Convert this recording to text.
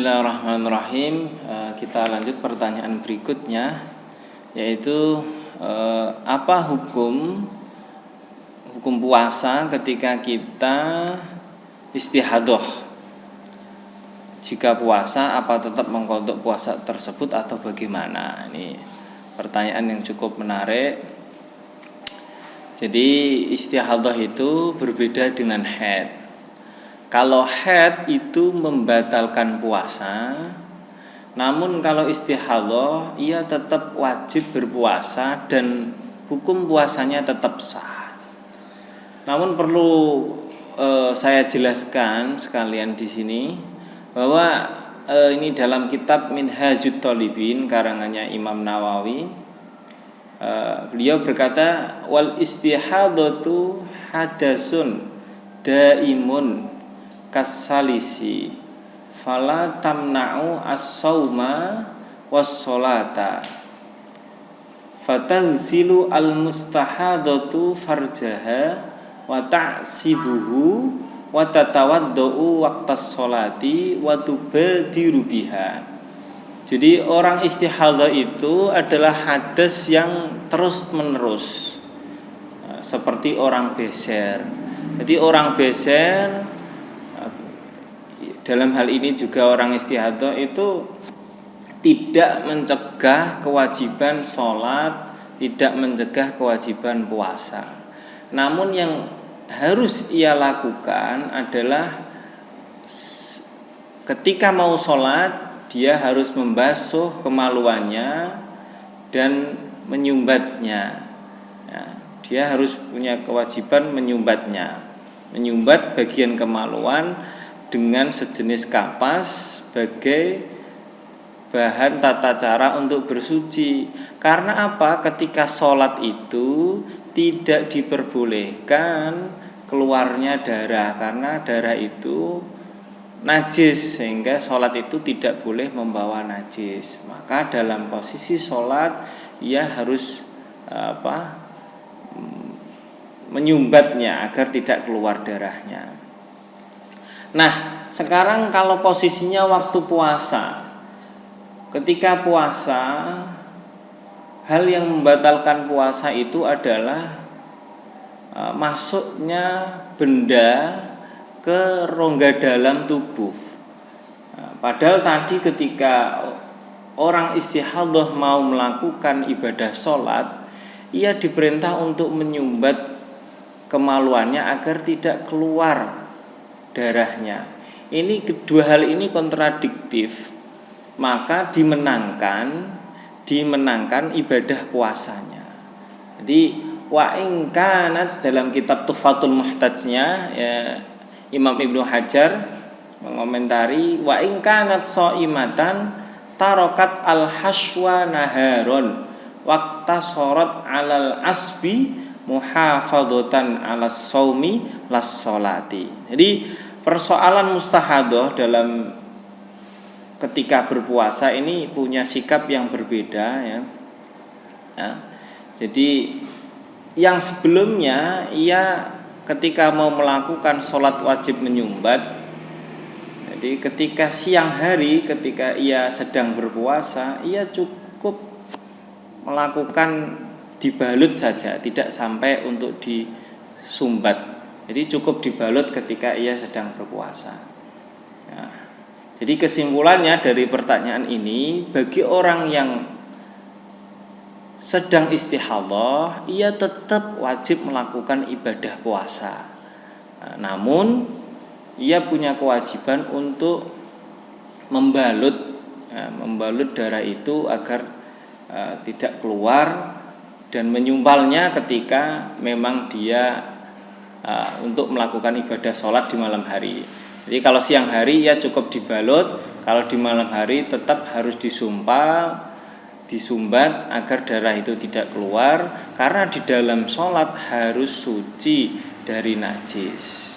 Bismillahirrahmanirrahim. Kita lanjut pertanyaan berikutnya, yaitu apa hukum puasa ketika kita istihadah? Jika puasa, apa tetap mengqadha puasa tersebut atau bagaimana? Ini pertanyaan yang cukup menarik. Jadi istihadah itu berbeda dengan haid. Kalau haid itu membatalkan puasa, namun kalau istihadah ia tetap wajib berpuasa dan hukum puasanya tetap sah. Namun perlu saya jelaskan sekalian di sini bahwa ini dalam kitab Minhajut Thalibin karangannya Imam Nawawi, beliau berkata wal istihadatu hadasun daimun kasalisi fala tamna'u as-sauma was-salata fatahsilu al-mustahadatu farjaha wa ta'sibuhu wa tatawaddau waqtas sholati wa tubadiru biha. Jadi orang istihadah itu adalah hadas yang terus menerus, seperti orang beser. Jadi orang beser, dalam hal ini juga orang istihadah itu tidak mencegah kewajiban sholat, tidak mencegah kewajiban puasa. Namun yang harus ia lakukan adalah ketika mau sholat, dia harus membasuh kemaluannya dan menyumbatnya. Dia harus punya kewajiban menyumbatnya, menyumbat bagian kemaluan dengan sejenis kapas sebagai bahan tata cara untuk bersuci. Karena apa? Ketika sholat itu tidak diperbolehkan keluarnya darah, karena darah itu najis, sehingga sholat itu tidak boleh membawa najis. Maka dalam posisi sholat ia harus menyumbatnya agar tidak keluar darahnya. Nah, sekarang kalau posisinya waktu puasa, ketika puasa, hal yang membatalkan puasa itu adalah masuknya benda ke rongga dalam tubuh. Padahal tadi ketika orang istihadah mau melakukan ibadah sholat, ia diperintah untuk menyumbat kemaluannya agar tidak keluar darahnya. Ini kedua hal ini kontradiktif, maka dimenangkan ibadah puasanya. Jadi wa in kanat, dalam kitab Tuhfatul Muhtajnya ya, Imam Ibnu Hajar mengomentari wa in kanat shaimatan tarokat al hashwa naharon waqta sorat alal asbi muhafadzatan alas shaumi las sholati. Jadi persoalan mustahadah dalam ketika berpuasa ini punya sikap yang berbeda ya. Jadi yang sebelumnya ia ketika mau melakukan sholat wajib menyumbat. Jadi ketika siang hari ketika ia sedang berpuasa, ia cukup melakukan dibalut saja, tidak sampai untuk disumbat. Jadi cukup dibalut ketika ia sedang berpuasa. Jadi kesimpulannya dari pertanyaan ini, bagi orang yang sedang istihadah, ia tetap wajib melakukan ibadah puasa. Namun ia punya kewajiban untuk membalut darah itu agar tidak keluar, dan menyumpalnya ketika memang dia untuk melakukan ibadah sholat di malam hari. Jadi kalau siang hari ya cukup dibalut, kalau di malam hari tetap harus disumbat agar darah itu tidak keluar, karena di dalam sholat harus suci dari najis.